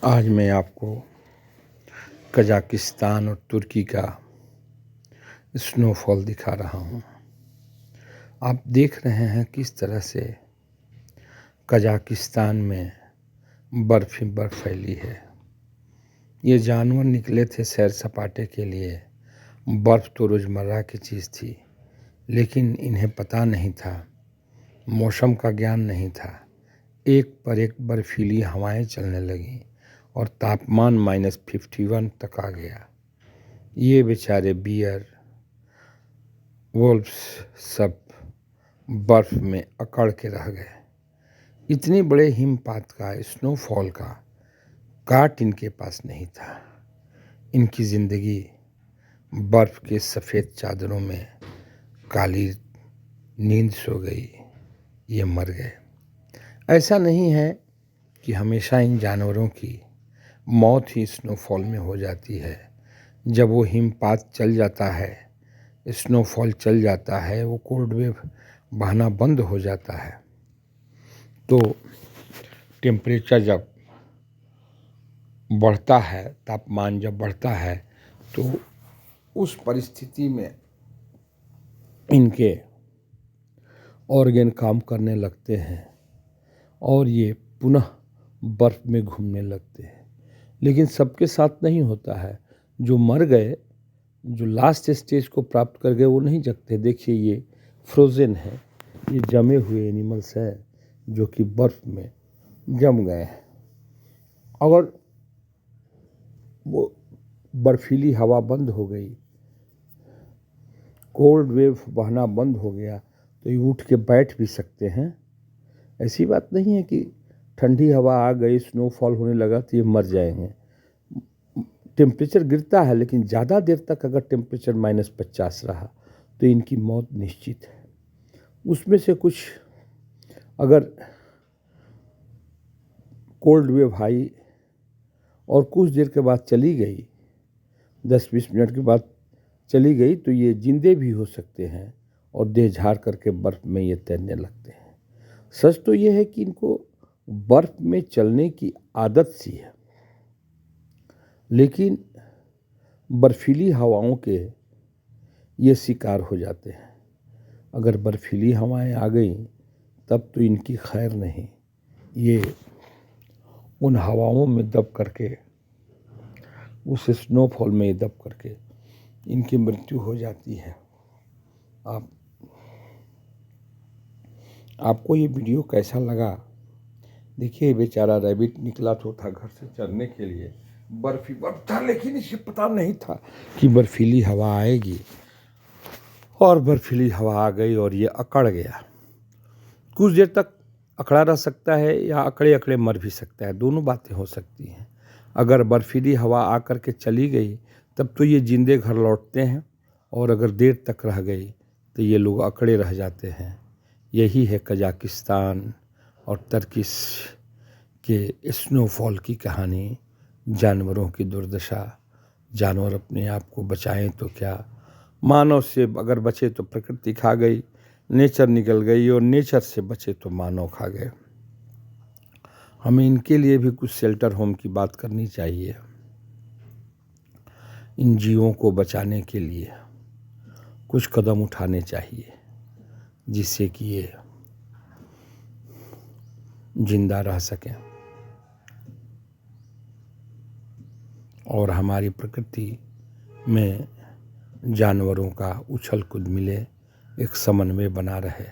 आज मैं आपको कजाकिस्तान और तुर्की का स्नोफॉल दिखा रहा हूँ। आप देख रहे हैं किस तरह से कजाकिस्तान में बर्फ़ ही बर्फ़ फैली है। ये जानवर निकले थे सैर सपाटे के लिए। बर्फ़ तो रोज़मर्रा की चीज़ थी, लेकिन इन्हें पता नहीं था, मौसम का ज्ञान नहीं था। एक पर एक बर्फीली हवाएं चलने लगीं और तापमान -51 तक आ गया। ये बेचारे बियर, वोल्व्स सब बर्फ में अकड़ के रह गए। इतने बड़े हिमपात का, स्नोफॉल का काट इनके पास नहीं था। इनकी ज़िंदगी बर्फ के सफ़ेद चादरों में काली नींद सो गई। ये मर गए। ऐसा नहीं है कि हमेशा इन जानवरों की मौत ही स्नोफॉल में हो जाती है। जब वो हिमपात चल जाता है, स्नोफॉल चल जाता है, वो कोल्ड वेव बहना बंद हो जाता है, तो टेम्परेचर जब बढ़ता है, तापमान जब बढ़ता है, तो उस परिस्थिति में इनके ऑर्गन काम करने लगते हैं और ये पुनः बर्फ में घूमने लगते हैं। लेकिन सबके साथ नहीं होता है। जो मर गए, जो लास्ट स्टेज को प्राप्त कर गए, वो नहीं जगते। देखिए, ये फ्रोज़न है, ये जमे हुए एनिमल्स हैं जो कि बर्फ में जम गए हैं। अगर वो बर्फीली हवा बंद हो गई, कोल्ड वेव बहना बंद हो गया, तो ये उठ के बैठ भी सकते हैं। ऐसी बात नहीं है कि ठंडी हवा आ गई, स्नोफॉल होने लगा तो ये मर जाएंगे। टेम्परेचर गिरता है, लेकिन ज़्यादा देर तक अगर टेम्परेचर -50 रहा तो इनकी मौत निश्चित है। उसमें से कुछ अगर कोल्ड वेव आई और कुछ देर के बाद चली गई, 10-20 मिनट के बाद चली गई, तो ये जिंदे भी हो सकते हैं और देह झाड़ करके बर्फ़ में ये तैरने लगते हैं। सच तो ये है कि इनको बर्फ़ में चलने की आदत सी है, लेकिन बर्फीली हवाओं के ये शिकार हो जाते हैं। अगर बर्फीली हवाएं आ गई तब तो इनकी खैर नहीं। ये उन हवाओं में दब करके, उस स्नोफॉल में दब करके इनकी मृत्यु हो जाती है। आपको ये वीडियो कैसा लगा? देखिए, बेचारा रैबिट निकला तो था घर से चरने के लिए, बर्फ ही बर्फ था, लेकिन इसे पता नहीं था कि बर्फीली हवा आएगी, और बर्फीली हवा आ गई और ये अकड़ गया। कुछ देर तक अकड़ा रह सकता है या अकड़े अकड़े मर भी सकता है, दोनों बातें हो सकती हैं। अगर बर्फीली हवा आ कर के चली गई तब तो ये जिंदे घर लौटते हैं, और अगर देर तक रह गई तो ये लोग अकड़े रह जाते हैं। यही है कजाकिस्तान और तर्किश के स्नोफॉल की कहानी, जानवरों की दुर्दशा। जानवर अपने आप को बचाएं तो क्या, मानव से अगर बचे तो प्रकृति खा गई, नेचर निकल गई, और नेचर से बचे तो मानव खा गए। हमें इनके लिए भी कुछ शेल्टर होम की बात करनी चाहिए। इन जीवों को बचाने के लिए कुछ कदम उठाने चाहिए, जिससे कि ये जिंदा रह सकें और हमारी प्रकृति में जानवरों का उछल कूद मिले, एक समन्वय बना रहे।